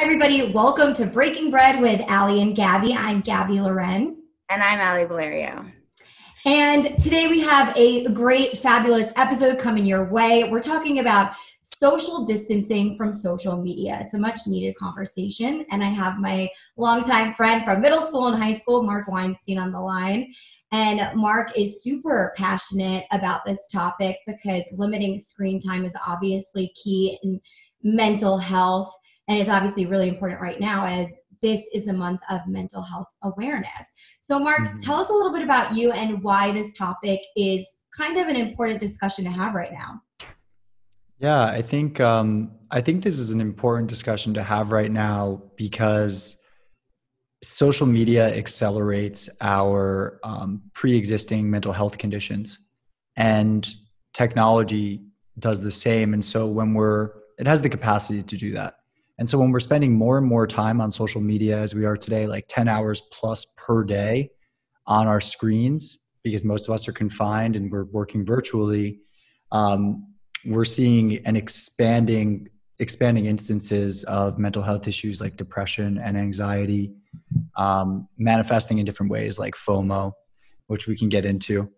everybody. Welcome to Breaking Bread with Alie and Gabby. I'm Gabby Loren. And I'm Alie Valerio. And today we have a great, fabulous episode coming your way. We're talking about social distancing from social media. It's a much needed conversation. And I have my longtime friend from middle school and high school, Marc Weinstein, on the line. And Marc is super passionate about this topic because limiting screen time is obviously key in mental health. And it's obviously really important right now as this is a month of mental health awareness. So Marc, tell us a little bit about you and why this topic is kind of an important discussion to have right now. Yeah, I think this is an important discussion to have right now because social media accelerates our pre-existing mental health conditions, and technology does the same. And so it has the capacity to do that. And so when we're spending more and more time on social media as we are today, like 10 hours plus per day on our screens, because most of us are confined and we're working virtually, we're seeing an expanding instances of mental health issues like depression and anxiety, manifesting in different ways like FOMO, which we can get into.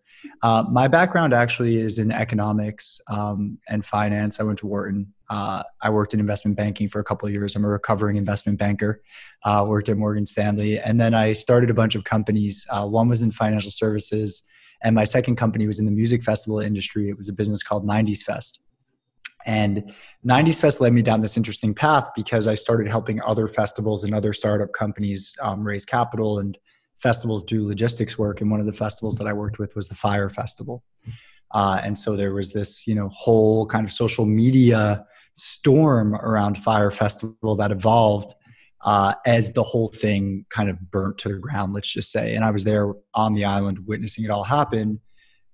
My background actually is in economics and finance. I went to Wharton. I worked in investment banking for a couple of years. I'm a recovering investment banker. Worked at Morgan Stanley. And then I started a bunch of companies. One was in financial services. And my second company was in the music festival industry. It was a business called 90s Fest. And 90s Fest led me down this interesting path because I started helping other festivals and other startup companies raise capital, and festivals do logistics work. And one of the festivals that I worked with was the Fire Festival. And so there was this, whole kind of social media storm around Fire Festival that evolved as the whole thing kind of burnt to the ground, let's just say. And I was there on the island witnessing it all happen.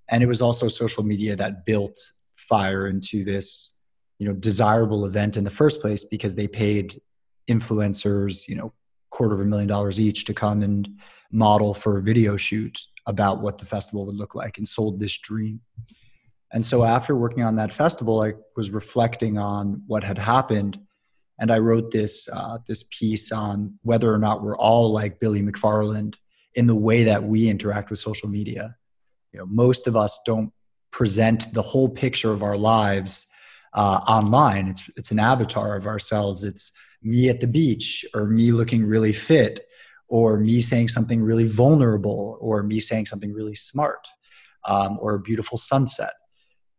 And it was also social media that built Fire into this, desirable event in the first place because they paid influencers, $250,000 each to come and model for a video shoot about what the festival would look like, and sold this dream. And so after working on that festival, I was reflecting on what had happened. And I wrote this piece on whether or not we're all like Billy McFarland in the way that we interact with social media. Most of us don't present the whole picture of our lives online. It's an avatar of ourselves. It's me at the beach, or me looking really fit, or me saying something really vulnerable, or me saying something really smart, or a beautiful sunset.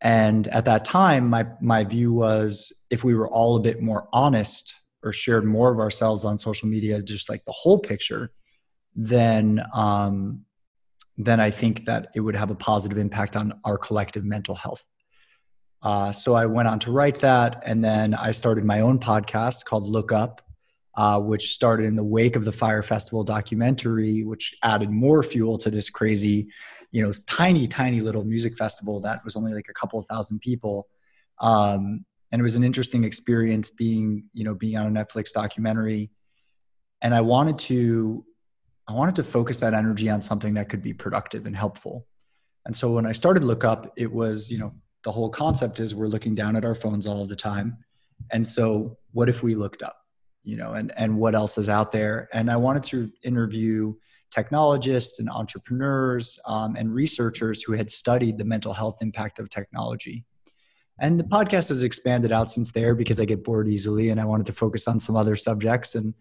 And at that time, my view was if we were all a bit more honest or shared more of ourselves on social media, just like the whole picture, then I think that it would have a positive impact on our collective mental health. So I went on to write that. And then I started my own podcast called Look Up, which started in the wake of the Fire Festival documentary, which added more fuel to this crazy, tiny little music festival that was only like a couple of thousand people. And it was an interesting experience being on a Netflix documentary. And I wanted to focus that energy on something that could be productive and helpful. And so when I started Look Up, it was, the whole concept is we're looking down at our phones all the time. And so what if we looked up, and what else is out there? And I wanted to interview technologists and entrepreneurs and researchers who had studied the mental health impact of technology. And the podcast has expanded out since there because I get bored easily and I wanted to focus on some other subjects. And,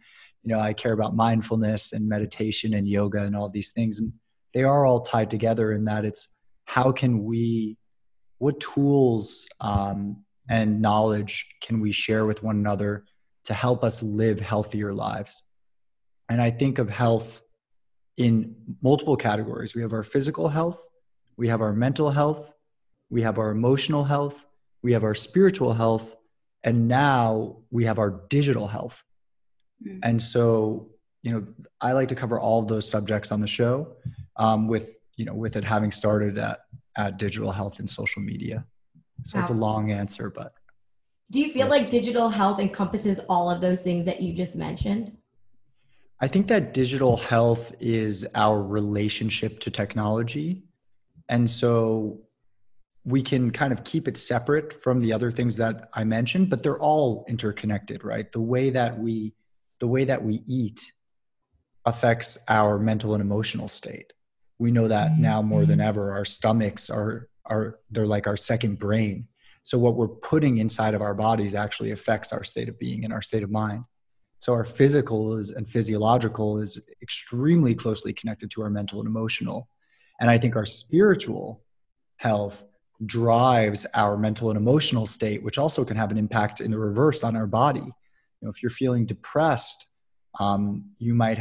I care about mindfulness and meditation and yoga and all these things. And they are all tied together in that it's what tools and knowledge can we share with one another to help us live healthier lives? And I think of health in multiple categories. We have our physical health, we have our mental health, we have our emotional health, we have our spiritual health, and now we have our digital health. Mm-hmm. And so, I like to cover all of those subjects on the show with it having started at digital health and social media. So It's a long answer, but. Do you feel like digital health encompasses all of those things that you just mentioned? I think that digital health is our relationship to technology. And so we can kind of keep it separate from the other things that I mentioned, but they're all interconnected, right? The way that we the way that we eat affects our mental and emotional state. We know that now more than ever. Our stomachs they're like our second brain. So what we're putting inside of our bodies actually affects our state of being and our state of mind. So our physical and physiological is extremely closely connected to our mental and emotional. And I think our spiritual health drives our mental and emotional state, which also can have an impact in the reverse on our body. If you're feeling depressed, you might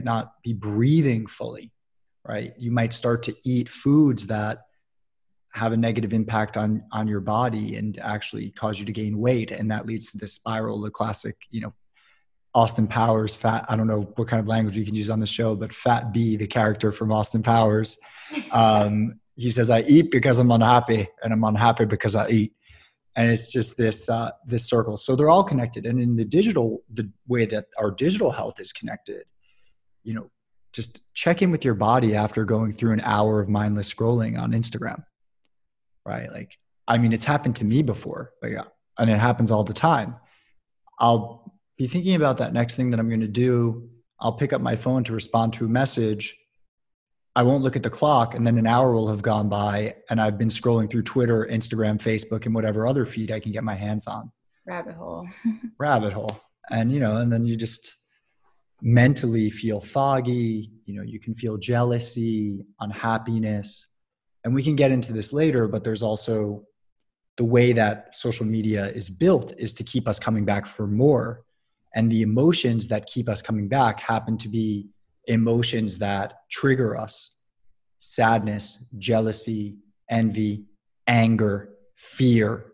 not be breathing fully, right? You might start to eat foods that have a negative impact on your body and actually cause you to gain weight. And that leads to this spiral, the classic, Austin Powers, I don't know what kind of language we can use on the show, but Fat B, the character from Austin Powers, he says, I eat because I'm unhappy, and I'm unhappy because I eat. And it's just this circle. So they're all connected. And in the way that our digital health is connected, just check in with your body after going through an hour of mindless scrolling on Instagram, right? It's happened to me before, and it happens all the time. I'll be thinking about that next thing that I'm going to do. I'll pick up my phone to respond to a message. I won't look at the clock, and then an hour will have gone by, and I've been scrolling through Twitter, Instagram, Facebook, and whatever other feed I can get my hands on. Rabbit hole. And, and then you just mentally feel foggy. You can feel jealousy, unhappiness. And we can get into this later, but there's also the way that social media is built is to keep us coming back for more. And the emotions that keep us coming back happen to be emotions that trigger us: sadness, jealousy, envy, anger, fear,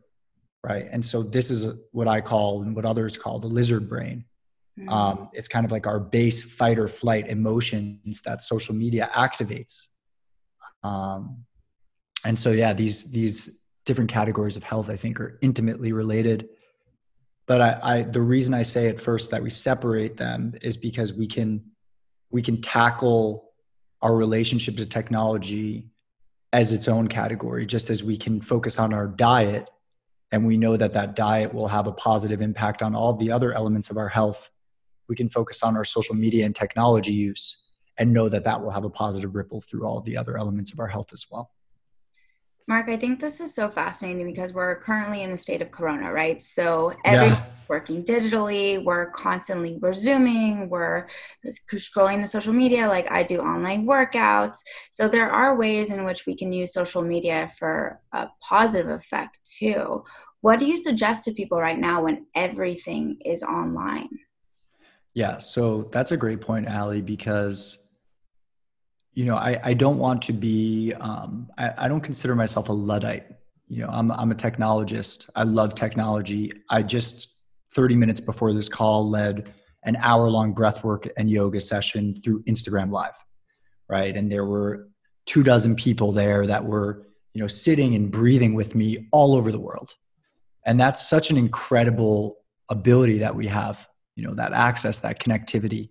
right? And so this is what I call, and what others call, the lizard brain. It's kind of like our base fight or flight emotions that social media activates. And so, yeah, these different categories of health, I think, are intimately related. But the reason I say at first that we separate them is because we can tackle our relationship to technology as its own category, just as we can focus on our diet, and we know that diet will have a positive impact on all the other elements of our health. We can focus on our social media and technology use and know that will have a positive ripple through all the other elements of our health as well. Marc, I think this is so fascinating because we're currently in the state of Corona, right? So everyone's working digitally. We're Zooming, we're scrolling the social media. Like I do online workouts. So there are ways in which we can use social media for a positive effect too. What do you suggest to people right now when everything is online? Yeah, so that's a great point, Alie, because I don't want to be, I don't consider myself a Luddite. I'm a technologist. I love technology. I just 30 minutes before this call led an hour-long breathwork and yoga session through Instagram Live, right? And there were 24 people there that were, sitting and breathing with me all over the world. And that's such an incredible ability that we have, that access, that connectivity.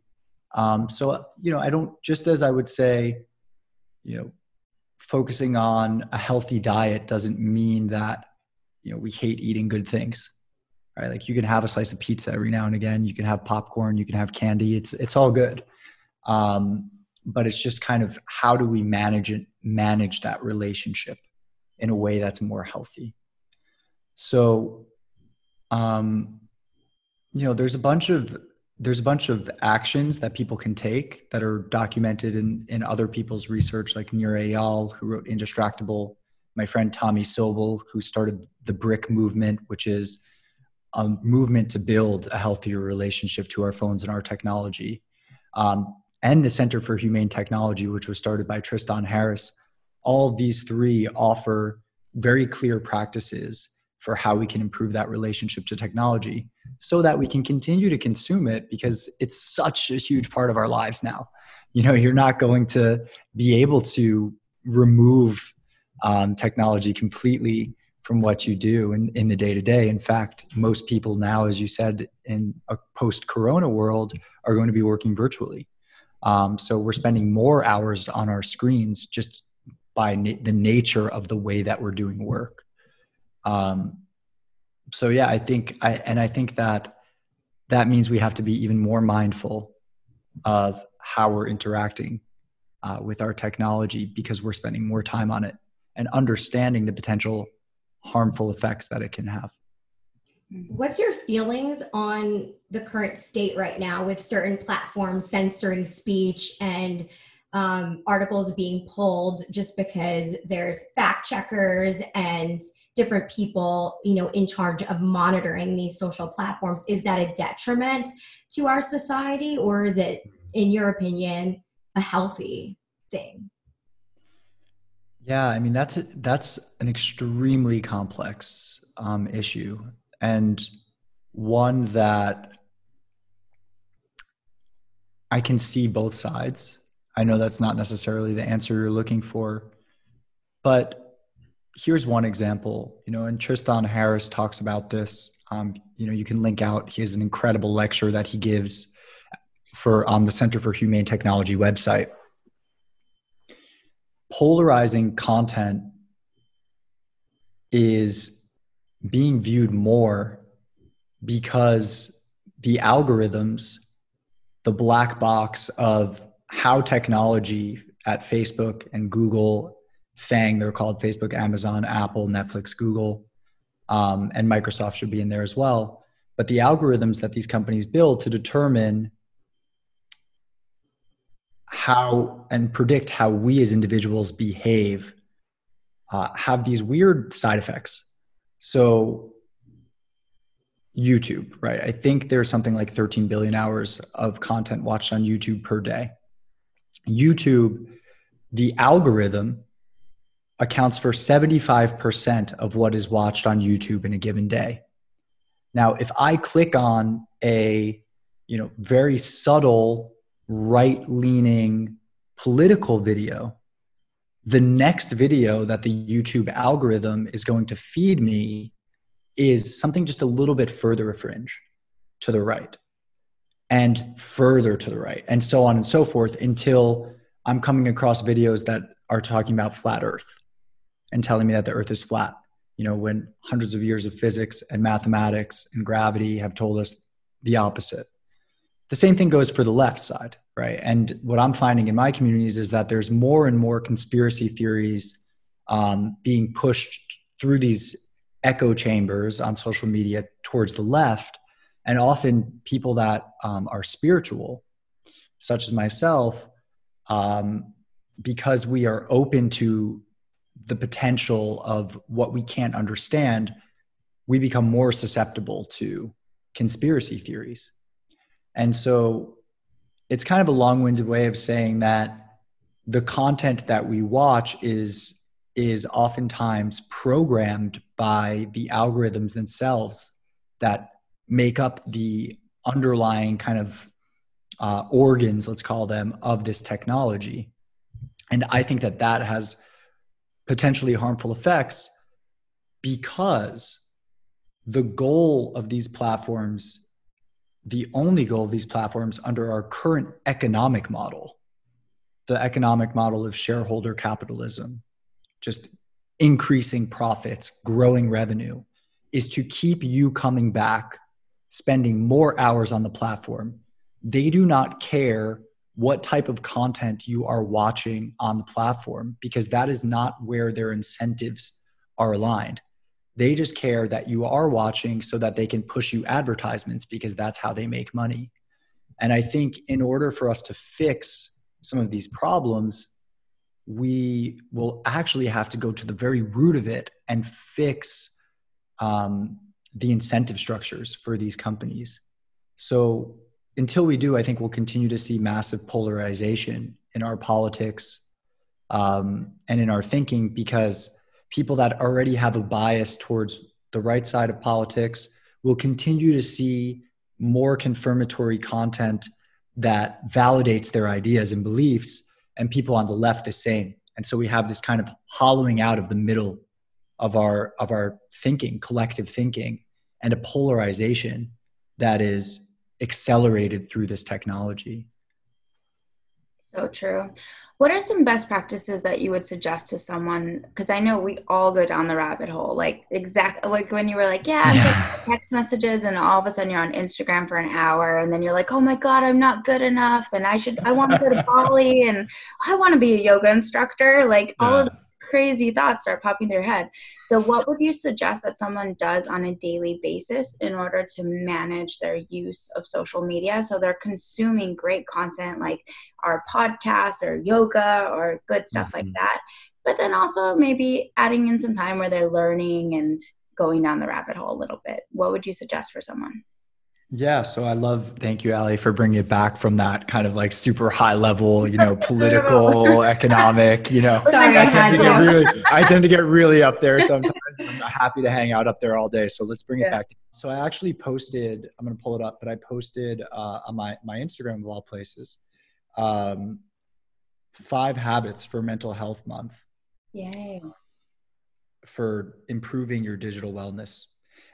So, I don't, just as I would say, focusing on a healthy diet doesn't mean that, we hate eating good things, right? Like you can have a slice of pizza every now and again, you can have popcorn, you can have candy. It's all good. But it's just kind of, how do we manage that relationship in a way that's more healthy? So, there's a bunch of actions that people can take that are documented in other people's research, like Nir Eyal, who wrote Indistractable, my friend Tommy Sobel, who started the BRIC movement, which is a movement to build a healthier relationship to our phones and our technology, and the Center for Humane Technology, which was started by Tristan Harris. All of these three offer very clear practices for how we can improve that relationship to technology so that we can continue to consume it, because it's such a huge part of our lives now. You're not going to be able to remove technology completely from what you do in the day-to-day. In fact, most people now, as you said, in a post-corona world, are going to be working virtually. So we're spending more hours on our screens just by the nature of the way that we're doing work. So yeah, I think that, that means we have to be even more mindful of how we're interacting with our technology, because we're spending more time on it and understanding the potential harmful effects that it can have. What's your feelings on the current state right now with certain platforms censoring speech and articles being pulled just because there's fact checkers and different people, in charge of monitoring these social platforms? Is that a detriment to our society, or is it, in your opinion, a healthy thing? Yeah, I mean, that's an extremely complex issue, and one that I can see both sides. I know that's not necessarily the answer you're looking for, but here's one example, and Tristan Harris talks about this. You can link out. He has an incredible lecture that he gives for the Center for Humane Technology website. Polarizing content is being viewed more because the algorithms, the black box of how technology at Facebook and Google, FANG, they're called Facebook, Amazon, Apple, Netflix, Google, and Microsoft should be in there as well. But the algorithms that these companies build to determine how and predict how we as individuals behave have these weird side effects. So YouTube, right? I think there's something like 13 billion hours of content watched on YouTube per day. YouTube, the algorithm accounts for 75% of what is watched on YouTube in a given day. Now, if I click on a, very subtle, right-leaning political video, the next video that the YouTube algorithm is going to feed me is something just a little bit further a fringe to the right and further to the right, and so on and so forth, until I'm coming across videos that are talking about flat Earth and telling me that the Earth is flat, when hundreds of years of physics and mathematics and gravity have told us the opposite. The same thing goes for the left side, right? And what I'm finding in my communities is that there's more and more conspiracy theories being pushed through these echo chambers on social media towards the left, and often people that are spiritual, such as myself, because we are open to the potential of what we can't understand, we become more susceptible to conspiracy theories. And so it's kind of a long-winded way of saying that the content that we watch is oftentimes programmed by the algorithms themselves that make up the underlying kind of organs, let's call them, of this technology. And I think that has potentially harmful effects, because the goal of these platforms, the only goal of these platforms under our current economic model, the economic model of shareholder capitalism, just increasing profits, growing revenue, is to keep you coming back, spending more hours on the platform. They do not care what type of content you are watching on the platform, because that is not where their incentives are aligned. They just care that you are watching so that they can push you advertisements, because that's how they make money. And I think in order for us to fix some of these problems, we will actually have to go to the very root of it and fix the incentive structures for these companies. So until we do, I think we'll continue to see massive polarization in our politics and in our thinking, because people that already have a bias towards the right side of politics will continue to see more confirmatory content that validates their ideas and beliefs, and people on the left the same. And so we have this kind of hollowing out of the middle of our thinking, collective thinking, and a polarization that is accelerated through this technology. So true. What are some best practices that you would suggest to someone? Because I know we all go down the rabbit hole. Like like when you were like, yeah, I'm checking Yeah. text messages, and all of a sudden you're on Instagram for an hour, and then you're like, oh my God, I'm not good enough, and I want to go to Bali, and I want to be a yoga instructor. Like all of Yeah. the crazy thoughts start popping through your head. So what would you suggest that someone does on a daily basis in order to manage their use of social media so they're consuming great content like our podcasts or yoga or good stuff like Mhm. that, but then also maybe adding in some time where they're learning and going down the rabbit hole a little bit? What would you suggest for someone? Yeah. So thank you, Alie, for bringing it back from that kind of like super high level, political, economic, Sorry, I had to. I tend to get really up there sometimes. I'm happy to hang out up there all day. So let's bring it back. So I actually posted, I'm going to pull it up, but I posted on my Instagram of all places, 5 habits for mental health month. Yay. For improving your digital wellness.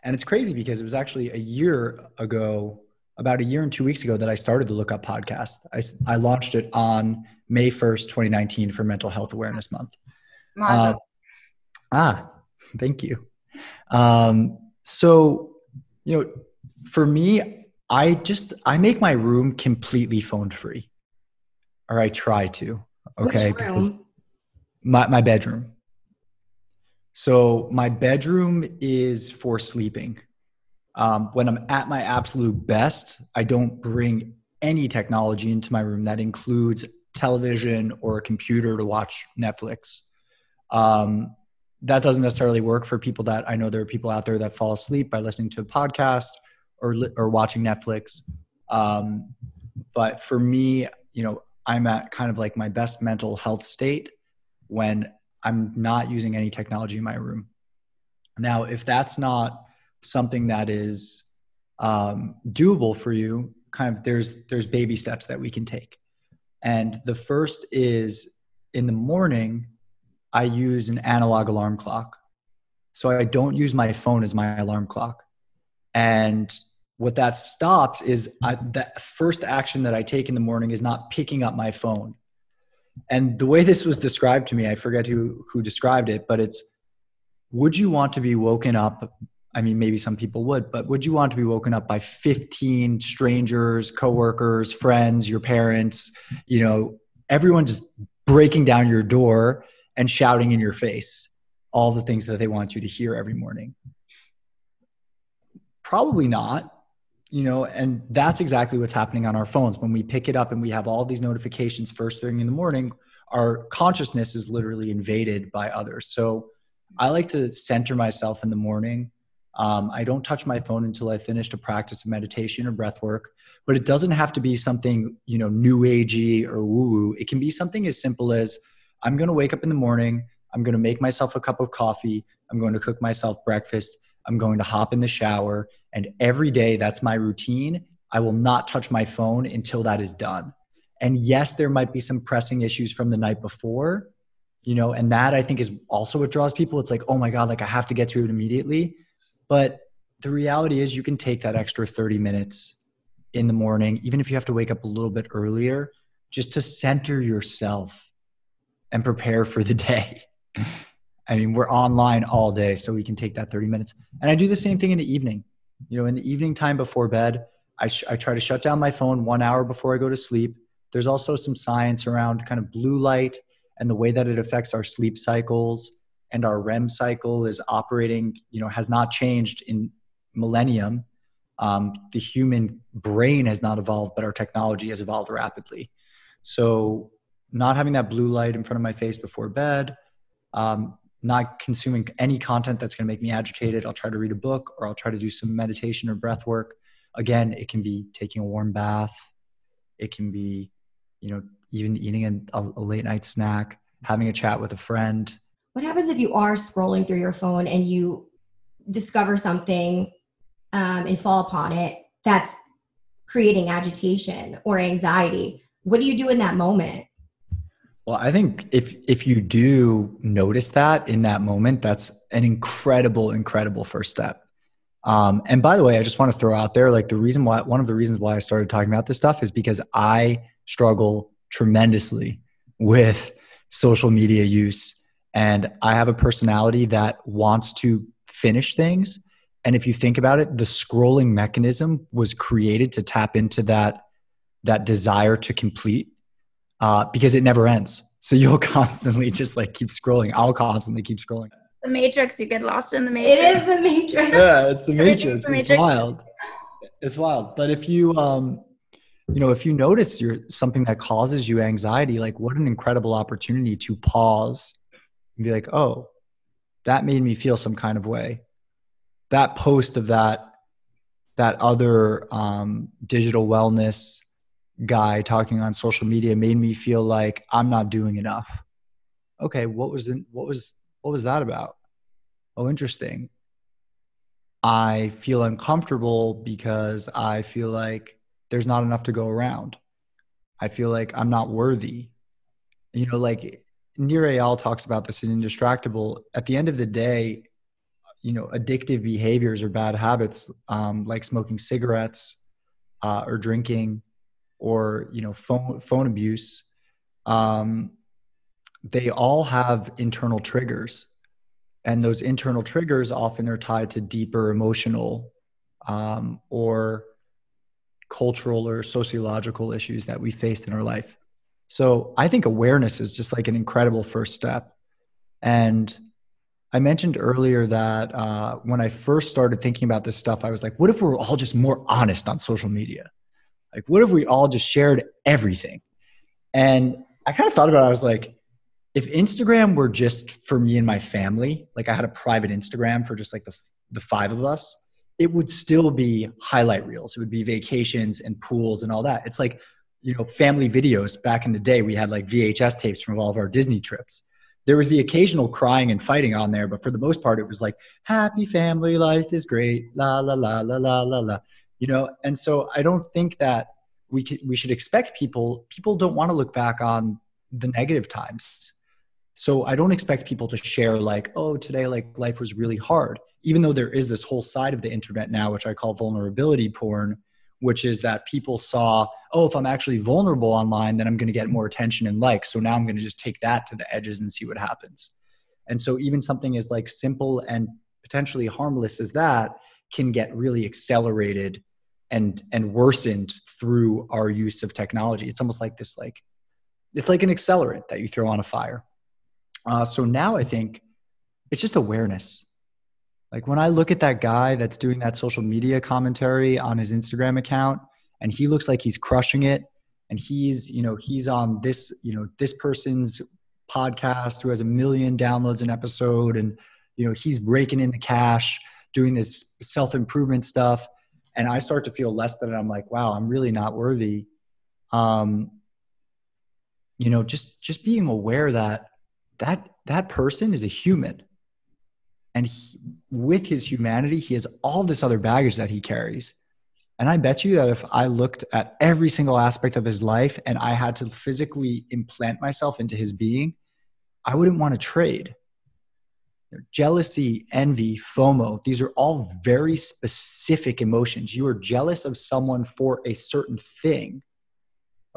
And it's crazy because it was actually a year ago, about a year and 2 weeks ago, that I started the Look Up podcast. I launched it on May 1st, 2019 for Mental Health Awareness Month. Thank you. So, for me, I make my room completely phone free, or I try to. Okay. Which room? Because my bedroom. So my bedroom is for sleeping. When I'm at my absolute best, I don't bring any technology into my room. That includes television or a computer to watch Netflix. That doesn't necessarily work for people that I know. There are people out there that fall asleep by listening to a podcast or watching Netflix. But for me, I'm at kind of like my best mental health state when I'm not using any technology in my room. Now, if that's not something that is doable for you, kind of there's baby steps that we can take. And the first is, in the morning, I use an analog alarm clock. So I don't use my phone as my alarm clock. And what that stops is the first action that I take in the morning is not picking up my phone. And the way this was described to me, I forget who described it, but it's, would you want to be woken up? I mean, maybe some people would, but would you want to be woken up by 15 strangers, coworkers, friends, your parents, everyone just breaking down your door and shouting in your face all the things that they want you to hear every morning? Probably not. And that's exactly what's happening on our phones. When we pick it up and we have all these notifications first thing in the morning, our consciousness is literally invaded by others. So I like to center myself in the morning. I don't touch my phone until I finished a practice of meditation or breath work, but it doesn't have to be something, new agey or woo woo. It can be something as simple as, I'm going to wake up in the morning. I'm going to make myself a cup of coffee. I'm going to cook myself breakfast. I'm going to hop in the shower. And every day, that's my routine. I will not touch my phone until that is done. And yes, there might be some pressing issues from the night before, and that I think is also what draws people. It's like, oh my God, like I have to get to it immediately. But the reality is you can take that extra 30 minutes in the morning, even if you have to wake up a little bit earlier, just to center yourself and prepare for the day. I mean, we're online all day, so we can take that 30 minutes. And I do the same thing in the evening. In the evening time before bed, I try to shut down my phone 1 hour before I go to sleep. There's also some science around kind of blue light and the way that it affects our sleep cycles, and our REM cycle is operating, has not changed in millennium. The human brain has not evolved, but our technology has evolved rapidly. So not having that blue light in front of my face before bed, not consuming any content that's going to make me agitated. I'll try to read a book, or I'll try to do some meditation or breath work. Again, it can be taking a warm bath. It can be, even eating a late night snack, having a chat with a friend. What happens if you are scrolling through your phone and you discover something and fall upon it that's creating agitation or anxiety? What do you do in that moment? Well, I think if you do notice that in that moment, that's an incredible, incredible first step. And by the way, I just want to throw out there, like one of the reasons why I started talking about this stuff is because I struggle tremendously with social media use. And I have a personality that wants to finish things. And if you think about it, the scrolling mechanism was created to tap into that desire to complete, because it never ends. So you'll constantly just like keep scrolling. I'll constantly keep scrolling. The Matrix, you get lost in the Matrix. It is the Matrix. Yeah, it's the Matrix. The It's Matrix. wild. It's wild. But if you, if you notice something that causes you anxiety, like what an incredible opportunity to pause and be like, oh, that made me feel some kind of way. That post of that other digital wellness guy talking on social media made me feel like I'm not doing enough. Okay, what was that about? Oh, interesting. I feel uncomfortable because I feel like there's not enough to go around. I feel like I'm not worthy. Like Nir Eyal talks about this in Indistractable. At the end of the day, addictive behaviors or bad habits, like smoking cigarettes, or drinking, or, phone abuse, they all have internal triggers. And those internal triggers often are tied to deeper emotional, or cultural or sociological issues that we faced in our life. So I think awareness is just like an incredible first step. And I mentioned earlier that when I first started thinking about this stuff, I was like, what if we were all just more honest on social media? Like, what if we all just shared everything? And I kind of thought about it. I was like, if Instagram were just for me and my family, like I had a private Instagram for just like the five of us, it would still be highlight reels. It would be vacations and pools and all that. It's like, family videos. Back in the day, we had like VHS tapes from all of our Disney trips. There was the occasional crying and fighting on there, but for the most part, it was like, happy family, life is great, la, la, la, la, la, la, la. And so I don't think that we should expect people don't want to look back on the negative times. So I don't expect people to share like, oh, today, like life was really hard, even though there is this whole side of the internet now, which I call vulnerability porn, which is that people saw, oh, if I'm actually vulnerable online, then I'm going to get more attention and likes. So now I'm going to just take that to the edges and see what happens. And so even something as like simple and potentially harmless as that can get really accelerated and worsened through our use of technology. It's almost like this, like, it's like an accelerant that you throw on a fire. So now I think it's just awareness. Like when I look at that guy that's doing that social media commentary on his Instagram account and he looks like he's crushing it and he's on this, this person's podcast who has 1 million downloads an episode and, he's raking in the cash, doing this self-improvement stuff. And I start to feel less than, I'm like, wow, I'm really not worthy. Just being aware that person is a human. And with his humanity, he has all this other baggage that he carries. And I bet you that if I looked at every single aspect of his life and I had to physically implant myself into his being, I wouldn't want to trade. Jealousy, envy, FOMO, these are all very specific emotions. You are jealous of someone for a certain thing,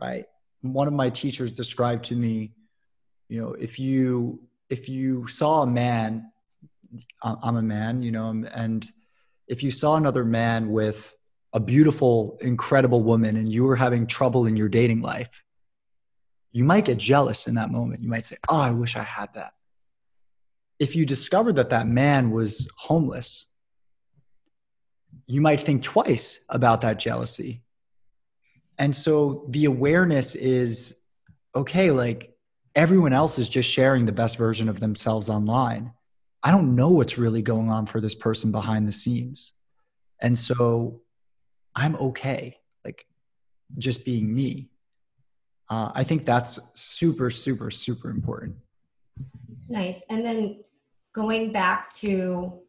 right? One of my teachers described to me, if you saw a man, I'm a man, and if you saw another man with a beautiful, incredible woman and you were having trouble in your dating life, you might get jealous in that moment. You might say, oh, I wish I had that. If you discovered that man was homeless, you might think twice about that jealousy. And so the awareness is, okay, like everyone else is just sharing the best version of themselves online. I don't know what's really going on for this person behind the scenes. And so I'm okay, like just being me. I think that's super, super, super important. Nice. And then going back to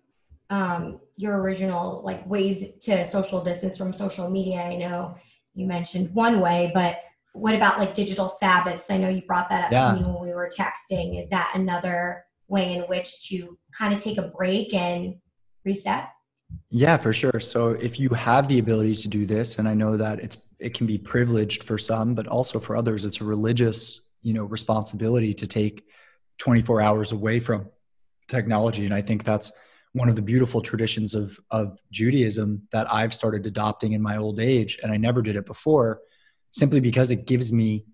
your original like ways to social distance from social media, I know you mentioned one way, but what about like digital Sabbaths? I know you brought that up to me when we were texting. Is that another way in which to kind of take a break and reset? Yeah, for sure. So if you have the ability to do this, and I know that it can be privileged for some, but also for others, it's a religious, responsibility to take 24 hours away from technology. And I think that's one of the beautiful traditions of Judaism that I've started adopting in my old age. And I never did it before, simply because it gives me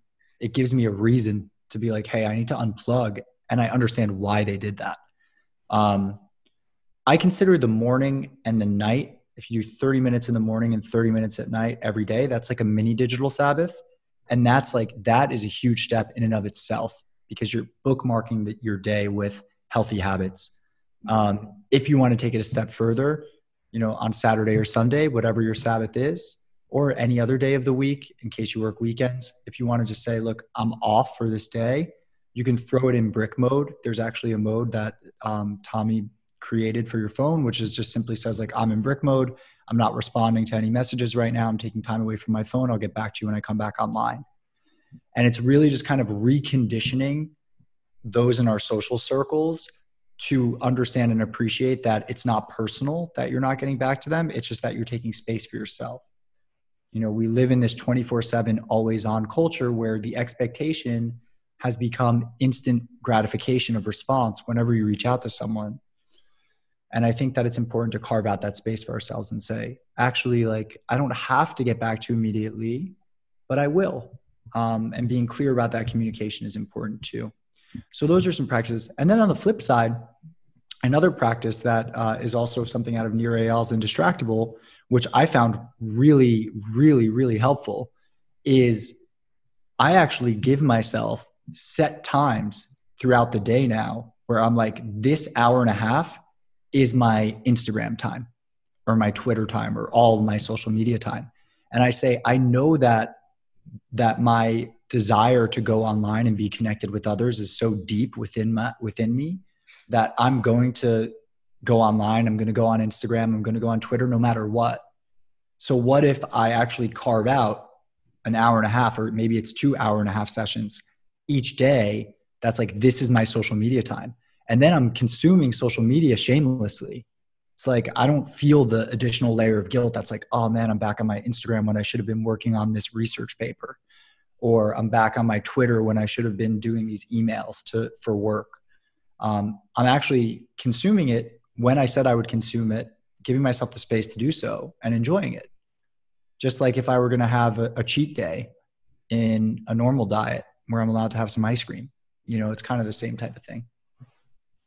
a reason to be like, hey, I need to unplug. And I understand why they did that. I consider the morning and the night, if you do 30 minutes in the morning and 30 minutes at night every day, that's like a mini digital Sabbath. And that is a huge step in and of itself, because you're bookmarking your day with healthy habits. If you want to take it a step further, on Saturday or Sunday, whatever your Sabbath is, or any other day of the week, in case you work weekends, if you want to just say, look, I'm off for this day, you can throw it in brick mode. There's actually a mode that Tommy created for your phone, which is just simply says like, I'm in brick mode. I'm not responding to any messages right now. I'm taking time away from my phone. I'll get back to you when I come back online. And it's really just kind of reconditioning those in our social circles to understand and appreciate that it's not personal that you're not getting back to them. It's just that you're taking space for yourself. We live in this 24/7 always on culture where the expectation has become instant gratification of response whenever you reach out to someone. And I think that it's important to carve out that space for ourselves and say, actually, like, I don't have to get back to you immediately, but I will. And being clear about that communication is important too. So those are some practices. And then on the flip side, another practice that is also something out of Nir Eyal's Indistractable, which I found really, really, really helpful, is I actually give myself set times throughout the day now where I'm like, this hour and a half is my Instagram time or my Twitter time or all my social media time. And I say, I know that my desire to go online and be connected with others is so deep within me that I'm going to go online. I'm going to go on Instagram. I'm going to go on Twitter no matter what. So what if I actually carve out an hour and a half, or maybe it's 2 hour-and-a-half sessions each day? That's like, this is my social media time. And then I'm consuming social media shamelessly. It's like, I don't feel the additional layer of guilt. That's like, oh man, I'm back on my Instagram when I should have been working on this research paper, or I'm back on my Twitter when I should have been doing these emails for work. I'm actually consuming it when I said I would consume it, giving myself the space to do so and enjoying it. Just like if I were going to have a cheat day in a normal diet where I'm allowed to have some ice cream, it's kind of the same type of thing.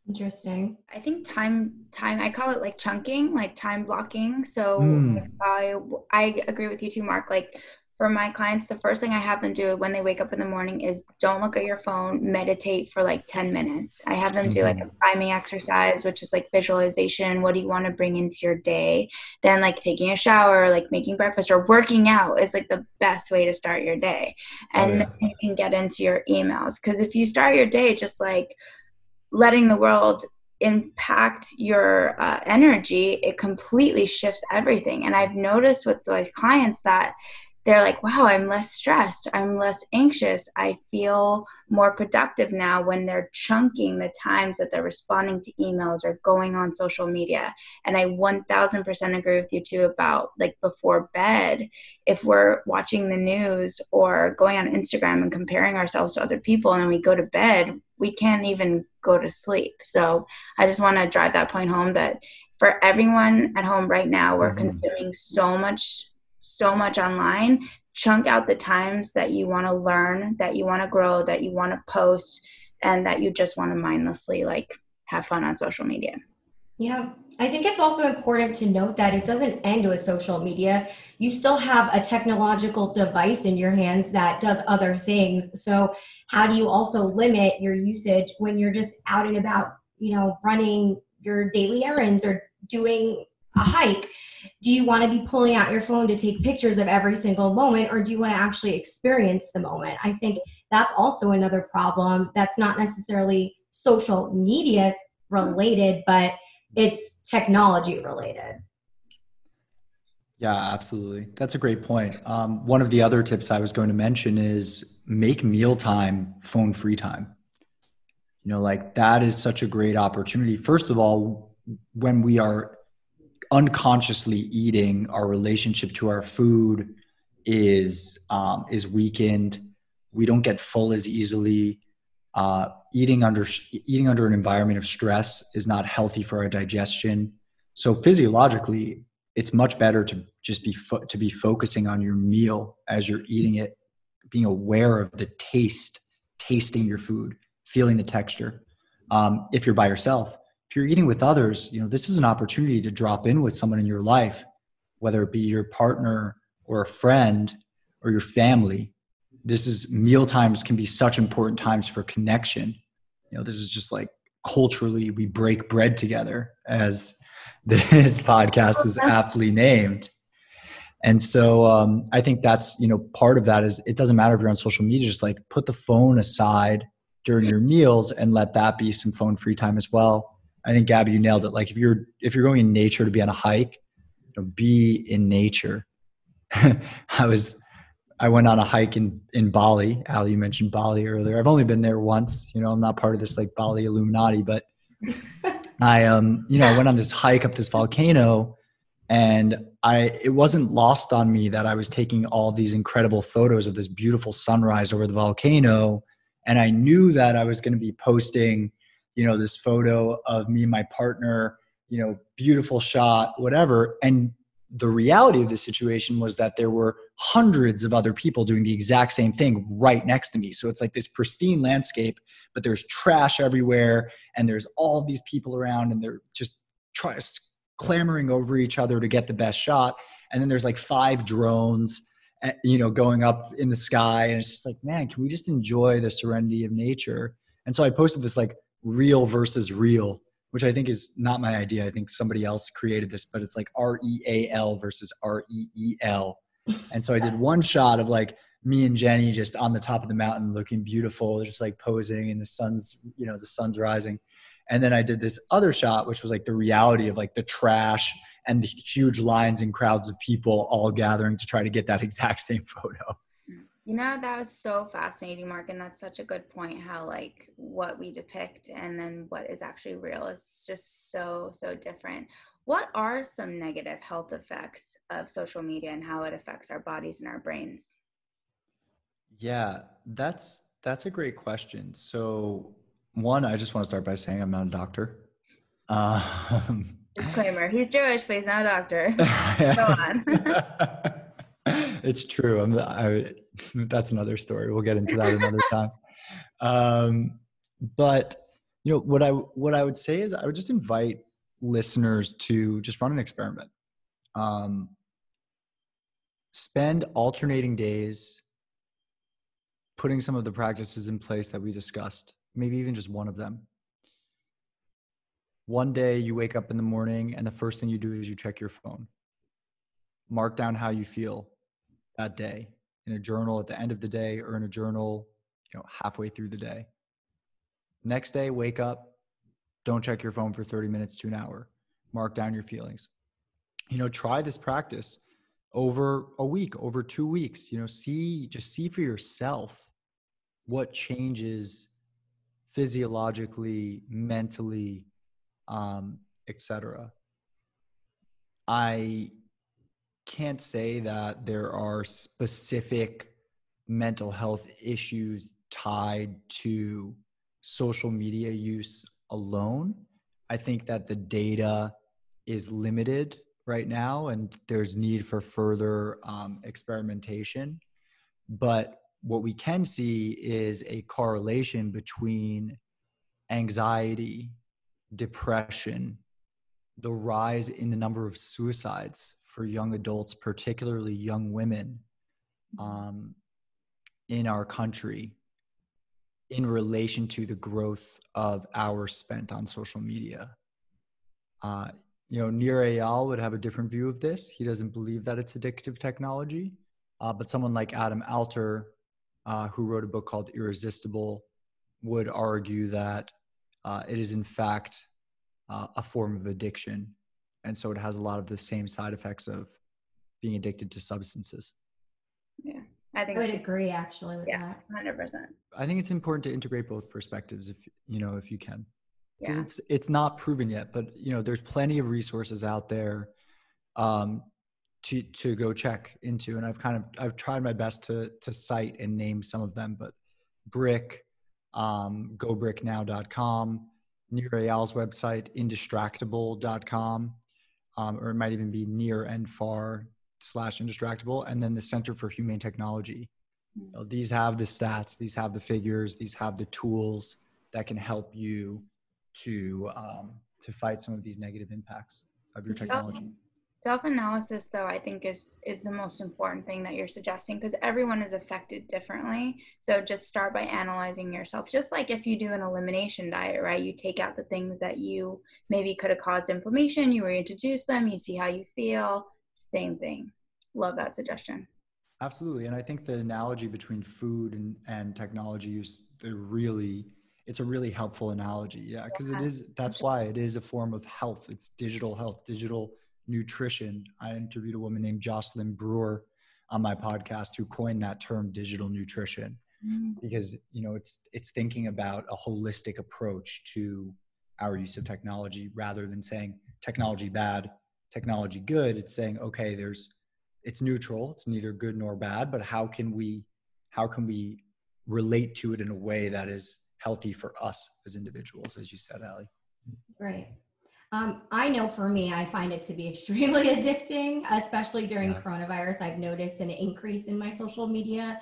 Interesting. I think time, I call it like chunking, like time blocking. So I agree with you too, Mark. Like for my clients, the first thing I have them do when they wake up in the morning is don't look at your phone, meditate for like 10 minutes. I have them do like a priming exercise, which is like visualization. What do you want to bring into your day? Then like taking a shower, like making breakfast or working out is like the best way to start your day. And then you can get into your emails. Because if you start your day just like letting the world impact your energy, it completely shifts everything. And I've noticed with those clients that they're like, wow, I'm less stressed. I'm less anxious. I feel more productive now when they're chunking the times that they're responding to emails or going on social media. And I 1000% agree with you too about like before bed, if we're watching the news or going on Instagram and comparing ourselves to other people and then we go to bed, we can't even go to sleep. So I just want to drive that point home that for everyone at home right now, we're consuming so much online. Chunk out the times that you want to learn, that you want to grow, that you want to post, and that you just want to mindlessly like have fun on social media. Yeah, I think it's also important to note that it doesn't end with social media. You still have a technological device in your hands that does other things. So how do you also limit your usage when you're just out and about, running your daily errands or doing a hike? Do you want to be pulling out your phone to take pictures of every single moment, or do you want to actually experience the moment? I think that's also another problem that's not necessarily social media related, but it's technology related. Yeah, absolutely. That's a great point. One of the other tips I was going to mention is make mealtime phone-free time. Like that is such a great opportunity. First of all, when we are unconsciously eating, our relationship to our food is weakened. We don't get full as easily. Eating under an environment of stress is not healthy for our digestion. So physiologically, it's much better to just be focusing on your meal as you're eating it, being aware of the tasting your food, feeling the texture. If you're by yourself, if you're eating with others, this is an opportunity to drop in with someone in your life, whether it be your partner or a friend or your family. Meal times can be such important times for connection. This is just like culturally, we break bread together, as this podcast is aptly named. And so I think that's, part of that is it doesn't matter if you're on social media, just like put the phone aside during your meals and let that be some phone free time as well. I think, Gabby, you nailed it. Like if you're going in nature to be on a hike, be in nature. I went on a hike in Bali. Alie, you mentioned Bali earlier. I've only been there once. I'm not part of this like Bali Illuminati, but I went on this hike up this volcano, and it wasn't lost on me that I was taking all these incredible photos of this beautiful sunrise over the volcano. And I knew that I was going to be posting, this photo of me and my partner, beautiful shot, whatever. And the reality of the situation was that there were hundreds of other people doing the exact same thing right next to me. So it's like this pristine landscape, but there's trash everywhere, and there's all these people around, and they're just clamoring over each other to get the best shot. And then there's like 5 drones, going up in the sky. And it's just like, man, can we just enjoy the serenity of nature? And so I posted this like real versus real, which I think is not my idea. I think somebody else created this, but it's like REAL versus REEL. And so I did one shot of like me and Jenny just on the top of the mountain looking beautiful, just like posing, and the sun's rising. And then I did this other shot, which was like the reality of like the trash and the huge lines and crowds of people all gathering to try to get that exact same photo. That was so fascinating, Mark. And that's such a good point, how like what we depict and then what is actually real is just so, so different. What are some negative health effects of social media and how it affects our bodies and our brains? Yeah, that's a great question. So one, I just want to start by saying I'm not a doctor. Disclaimer, he's Jewish, but he's not a doctor. Go on. It's true. That's another story. We'll get into that another time. But what I would say is I would just invite listeners to just run an experiment. Spend alternating days putting some of the practices in place that we discussed, maybe even just one of them. One day you wake up in the morning and the first thing you do is you check your phone. Mark down how you feel that day in a journal at the end of the day, or in a journal, halfway through the day. Next day, wake up, don't check your phone for 30 minutes to an hour. Mark down your feelings. Try this practice over a week, over 2 weeks. See for yourself what changes physiologically, mentally, etc. I can't say that there are specific mental health issues tied to social media use alone. I think that the data is limited right now, and there's need for further experimentation. But what we can see is a correlation between anxiety, depression, the rise in the number of suicides for young adults, particularly young women, in our country, in relation to the growth of hours spent on social media. Nir Eyal would have a different view of this. He doesn't believe that it's addictive technology. But someone like Adam Alter, who wrote a book called Irresistible, would argue that it is in fact a form of addiction. And so it has a lot of the same side effects of being addicted to substances. Yeah, I would agree actually with that. 100%. I think it's important to integrate both perspectives if you can, because it's not proven yet, but there's plenty of resources out there. to go check into. And I've tried my best to cite and name some of them, but Brick, gobricknow.com, Nir Eyal's website, indistractable.com, or it might even be near and far /indistractable. And then the Center for Humane Technology. You know, these have the stats, these have the figures, these have the tools that can help you to fight some of these negative impacts of your technology. Self-analysis, though, I think is the most important thing that you're suggesting, because everyone is affected differently. So just start by analyzing yourself. Just like if you do an elimination diet, right? You take out the things that you maybe could have caused inflammation, you reintroduce them, you see how you feel. Same thing. Love that suggestion. Absolutely. And I think the analogy between food and technology use, it's a really helpful analogy. Yeah. Because that's why it is a form of health. It's digital health, digital nutrition. I interviewed a woman named Jocelyn Brewer on my podcast who coined that term, digital nutrition, because, you know, it's thinking about a holistic approach to our use of technology rather than saying technology bad, technology good. It's saying, okay, it's neutral. It's neither good nor bad, but how can we relate to it in a way that is healthy for us as individuals, as you said, Alie? Right. I know for me, I find it to be extremely addicting, especially during coronavirus. I've noticed an increase in my social media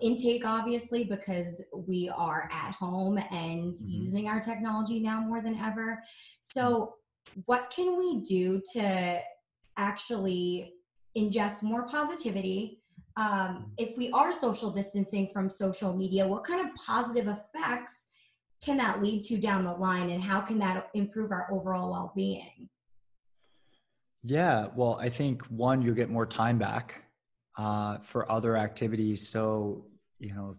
intake, obviously, because we are at home and using our technology now more than ever. So what can we do to actually ingest more positivity? If we are social distancing from social media, what kind of positive effects can that lead to down the line, and how can that improve our overall well-being? Yeah, well, I think one, you'll get more time back for other activities. So, you know,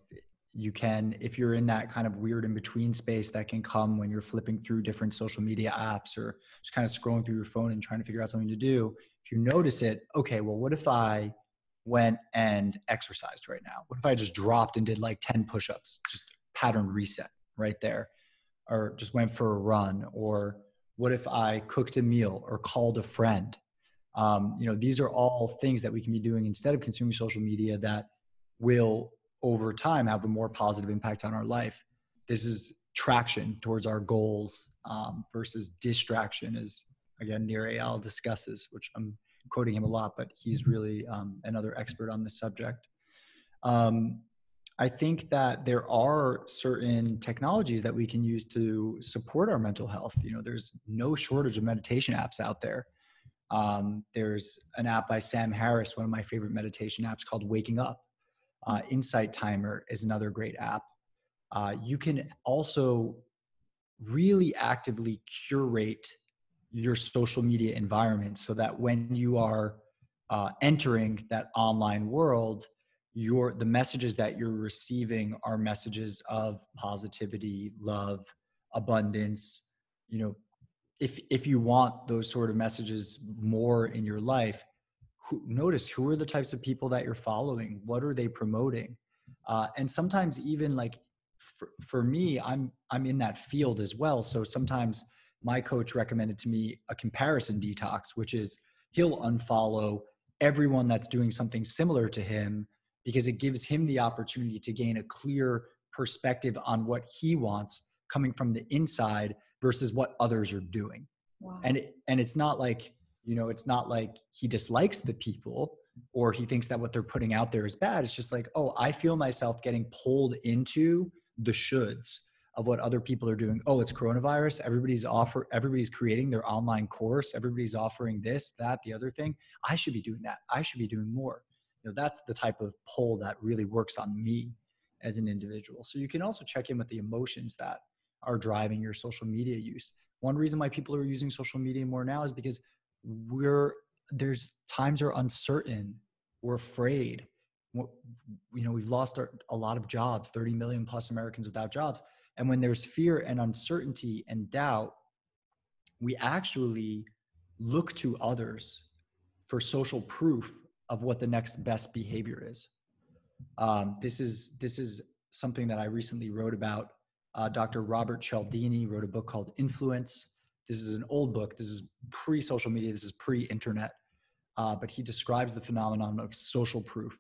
if you're in that kind of weird in between space that can come when you're flipping through different social media apps or just kind of scrolling through your phone and trying to figure out something to do, if you notice it, okay, well, what if I went and exercised right now? What if I just dropped and did like 10 push-ups, just pattern reset right there, or just went for a run? Or what if I cooked a meal or called a friend? You know, these are all things that we can be doing instead of consuming social media that will over time have a more positive impact on our life. This is traction towards our goals versus distraction, as again Nir Eyal discusses, which I'm quoting him a lot, but he's really another expert on this subject. I think that there are certain technologies that we can use to support our mental health. You know, there's no shortage of meditation apps out there. There's an app by Sam Harris, one of my favorite meditation apps, called Waking Up. Insight Timer is another great app. You can also really actively curate your social media environment so that when you are entering that online world, the messages that you're receiving are messages of positivity, love, abundance. You know, if you want those sort of messages more in your life, notice who are the types of people that you're following, what are they promoting, and sometimes even like for me, I'm in that field as well. So sometimes my coach recommended to me a comparison detox, which is he'll unfollow everyone that's doing something similar to him, because it gives him the opportunity to gain a clear perspective on what he wants coming from the inside versus what others are doing. Wow. And it's not like, you know, it's not like he dislikes the people or he thinks that what they're putting out there is bad. It's just like, oh, I feel myself getting pulled into the shoulds of what other people are doing. Oh, it's coronavirus. Everybody's creating their online course. Everybody's offering this, that, the other thing. I should be doing that. I should be doing more. You know, that's the type of pull that really works on me as an individual. So you can also check in with the emotions that are driving your social media use. One reason why people are using social media more now is because times are uncertain. We're afraid. You know, we've lost a lot of jobs, 30 million plus Americans without jobs. And when there's fear and uncertainty and doubt, we actually look to others for social proof of what the next best behavior is. This is something that I recently wrote about. Dr. Robert Cialdini wrote a book called Influence. This is an old book. This is pre-social media. This is pre-internet. but he describes the phenomenon of social proof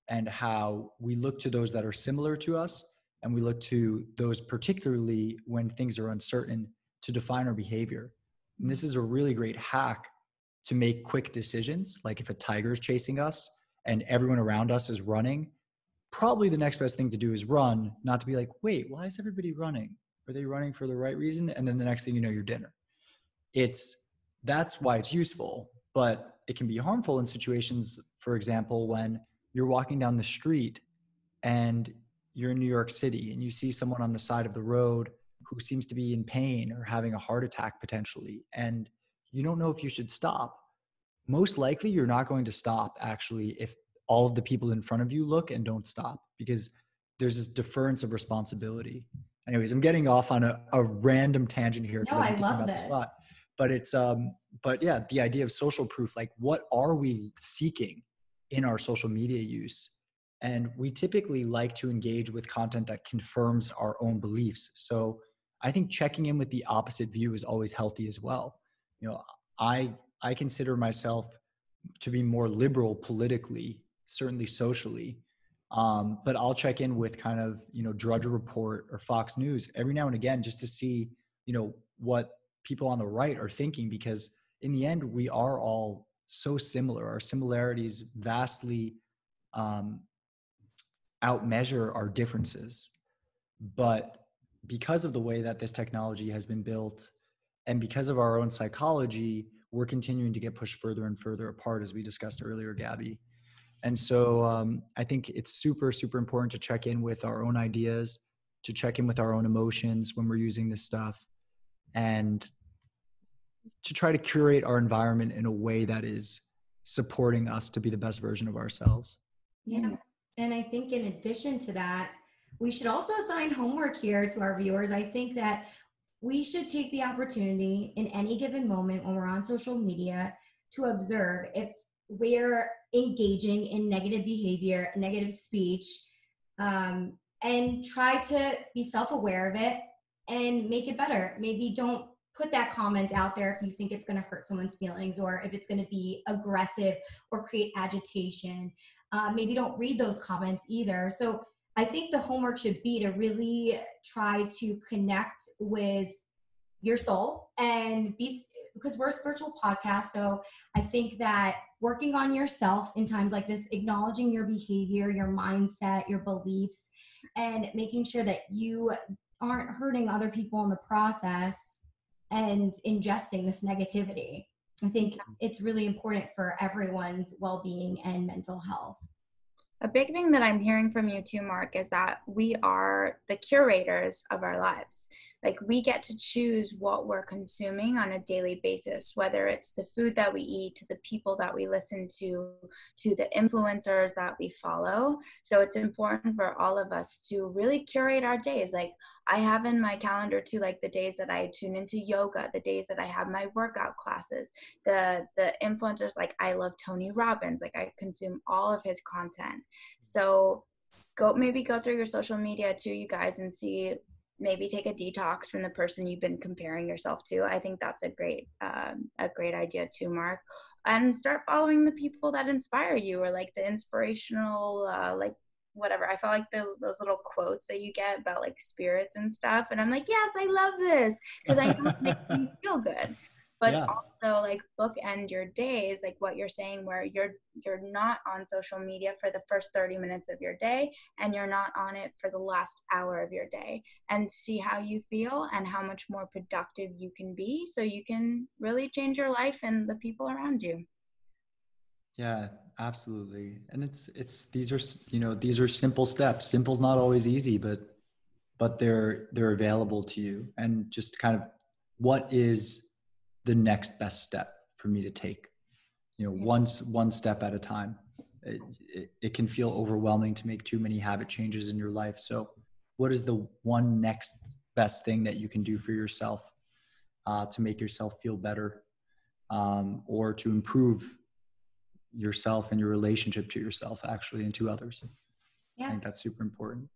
and how we look to those that are similar to us, and we look to those particularly when things are uncertain to define our behavior. And this is a really great hack to make quick decisions. Like if a tiger is chasing us and everyone around us is running, probably the next best thing to do is run, not to be like, wait, why is everybody running? Are they running for the right reason? And then the next thing you know, you're dinner. That's why it's useful, but it can be harmful in situations, for example, when you're walking down the street and you're in New York City and you see someone on the side of the road who seems to be in pain or having a heart attack potentially, and you don't know if you should stop. Most likely you're not going to stop actually if all of the people in front of you look and don't stop, because there's this deference of responsibility. Anyways, I'm getting off on a random tangent here because No, I've I been thinking love about this. this a lot. But yeah, the idea of social proof, like what are we seeking in our social media use? And we typically like to engage with content that confirms our own beliefs. So I think checking in with the opposite view is always healthy as well. You know, I consider myself to be more liberal politically, certainly socially. But I'll check in with kind of, Drudge Report or Fox News every now and again, just to see, what people on the right are thinking, because in the end, we are all so similar. Our similarities vastly outmeasure our differences. But because of the way that this technology has been built and because of our own psychology, we're continuing to get pushed further and further apart, as we discussed earlier, Gabby. And so I think it's super, super important to check in with our own ideas, to check in with our own emotions when we're using this stuff, and to try to curate our environment in a way that is supporting us to be the best version of ourselves. Yeah. And I think in addition to that, we should also assign homework here to our viewers. I think that we should take the opportunity in any given moment when we're on social media to observe if we're engaging in negative behavior, negative speech, and try to be self-aware of it and make it better. Maybe don't put that comment out there if you think it's going to hurt someone's feelings or if it's going to be aggressive or create agitation. Maybe don't read those comments either. So I think the homework should be to really try to connect with your soul and because we're a spiritual podcast. So I think that working on yourself in times like this, acknowledging your behavior, your mindset, your beliefs, and making sure that you aren't hurting other people in the process and ingesting this negativity. I think it's really important for everyone's well-being and mental health. A big thing that I'm hearing from you too, Marc, is that we are the curators of our lives. Like we get to choose what we're consuming on a daily basis, whether it's the food that we eat, to the people that we listen to the influencers that we follow. So it's important for all of us to really curate our days. Like I have in my calendar too, like the days that I tune into yoga, the days that I have my workout classes, the influencers, like I love Tony Robbins, like I consume all of his content. So go through your social media too, you guys, and see, maybe take a detox from the person you've been comparing yourself to. I think that's a great idea too, Marc. And start following the people that inspire you, or like the inspirational, like whatever. I felt like those little quotes that you get about like spirits and stuff. And I'm like, yes, I love this, because I know it makes me feel good. But Yeah. also like bookend your days, like what you're saying, where you're not on social media for the first 30 minutes of your day, and you're not on it for the last hour of your day, and see how you feel and how much more productive you can be, so you can really change your life and the people around you. Yeah, absolutely. And these are simple steps. Simple's not always easy, but they're available to you. And just kind of, what is the next best step for me to take, one step at a time. It can feel overwhelming to make too many habit changes in your life. So what is the one next best thing that you can do for yourself to make yourself feel better, or to improve yourself and your relationship to yourself, actually, and to others? Yeah. I think that's super important.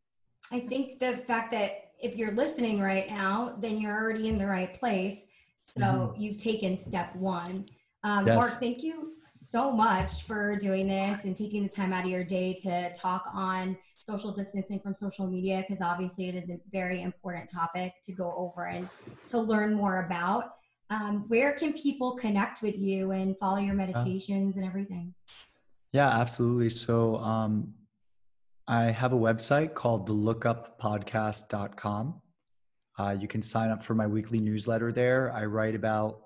I think the fact that if you're listening right now, then you're already in the right place. So you've taken step one. Yes. Marc, thank you so much for doing this and taking the time out of your day to talk on social distancing from social media, because obviously it is a very important topic to go over and to learn more about. Where can people connect with you and follow your meditations and everything? Yeah, absolutely. So I have a website called thelookuppodcast.com. You can sign up for my weekly newsletter there. I write about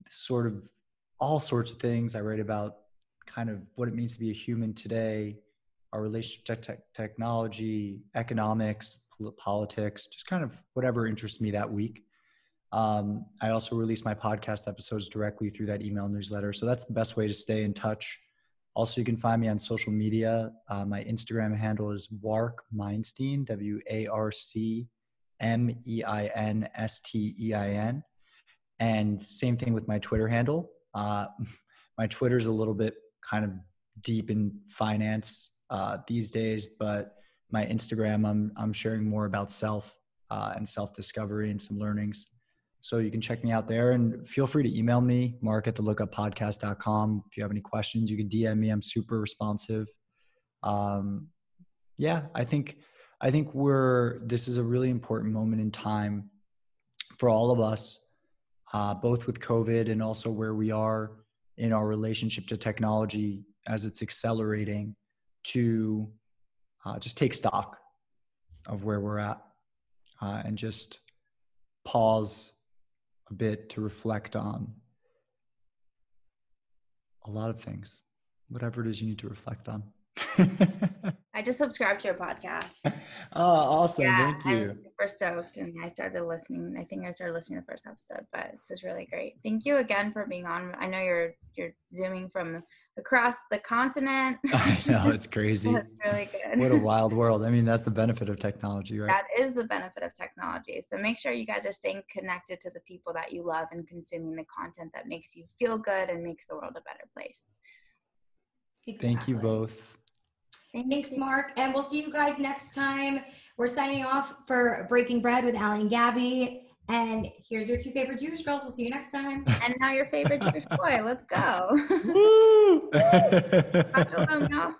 sort of all sorts of things. I write about kind of what it means to be a human today, our relationship to technology, economics, politics, just kind of whatever interests me that week. I also release my podcast episodes directly through that email newsletter. So that's the best way to stay in touch. Also, you can find me on social media. My Instagram handle is Warc Meinstein, WARCMEINSTEIN. And same thing with my Twitter handle. My Twitter is a little bit kind of deep in finance these days, but my Instagram, I'm sharing more about self and self-discovery and some learnings. So you can check me out there, and feel free to email me, Marc at thelookuppodcast.com. If you have any questions, you can DM me. I'm super responsive. Yeah, I think this is a really important moment in time for all of us, both with COVID and also where we are in our relationship to technology as it's accelerating, to just take stock of where we're at and just pause a bit to reflect on a lot of things, whatever it is you need to reflect on. I just subscribed to your podcast. Oh, awesome. Yeah, Thank you. I was super stoked, and I started listening. I think I started listening to the first episode, but this is really great. Thank you again for being on. I know you're zooming from across the continent. I know, it's crazy. That's really good. What a wild world. I mean, that's the benefit of technology, right? That is the benefit of technology. So make sure you guys are staying connected to the people that you love and consuming the content that makes you feel good and makes the world a better place. Exactly. Thank you both. Thanks, Marc. And we'll see you guys next time. We're signing off for Breaking Bread with Alie Gabby. And here's your two favorite Jewish girls. We'll see you next time. And now your favorite Jewish boy. Let's go. Woo! Shabbat shalom, y'all.